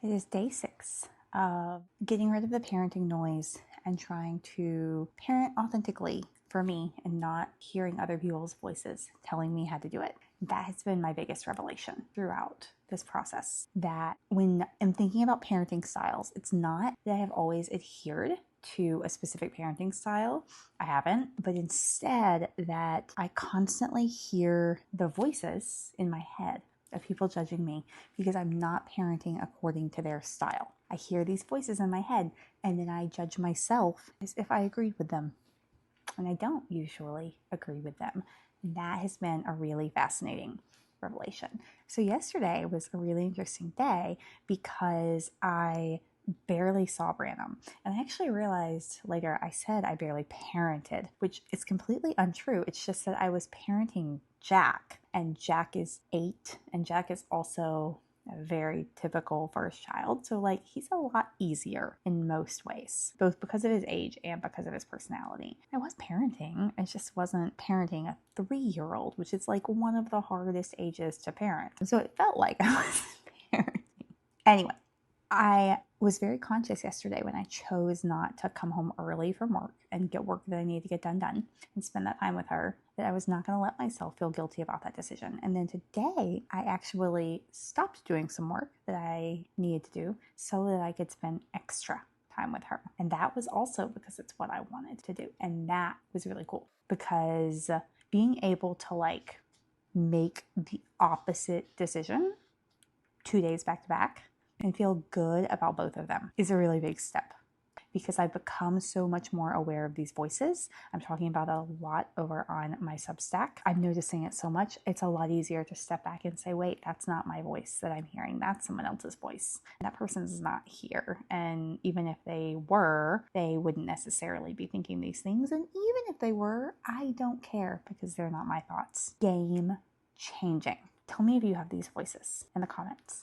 It is day 6 of getting rid of the parenting noise and trying to parent authentically for me and not hearing other people's voices telling me how to do it. That has been my biggest revelation throughout this process. That when I'm thinking about parenting styles, it's not that I have always adhered to a specific parenting style. I haven't, but instead that I constantly hear the voices in my head of people judging me because I'm not parenting according to their style. I hear these voices in my head and then I judge myself as if I agreed with them. And I don't usually agree with them. And that has been a really fascinating revelation. So yesterday was a really interesting day because I barely saw Branham. And I actually realized later I said I barely parented, which is completely untrue. It's just that I was parenting Jack, and Jack is 8, and Jack is also a very typical first child. So like he's a lot easier in most ways, both because of his age and because of his personality. I was parenting. I just wasn't parenting a 3-year-old, which is like one of the hardest ages to parent. So it felt like I was parenting. Anyway, I was very conscious yesterday when I chose not to come home early from work and get work that I needed to get done and spend that time with her, that I was not going to let myself feel guilty about that decision. And then today, I actually stopped doing some work that I needed to do so that I could spend extra time with her. And that was also because it's what I wanted to do. And that was really cool because being able to like make the opposite decision 2 days back to back and feel good about both of them is a really big step because I've become so much more aware of these voices. I'm talking about a lot over on my Substack. I'm noticing it so much. It's a lot easier to step back and say, wait, that's not my voice that I'm hearing. That's someone else's voice. That person's not here. And even if they were, they wouldn't necessarily be thinking these things. And even if they were, I don't care because they're not my thoughts. Game changing. Tell me if you have these voices in the comments.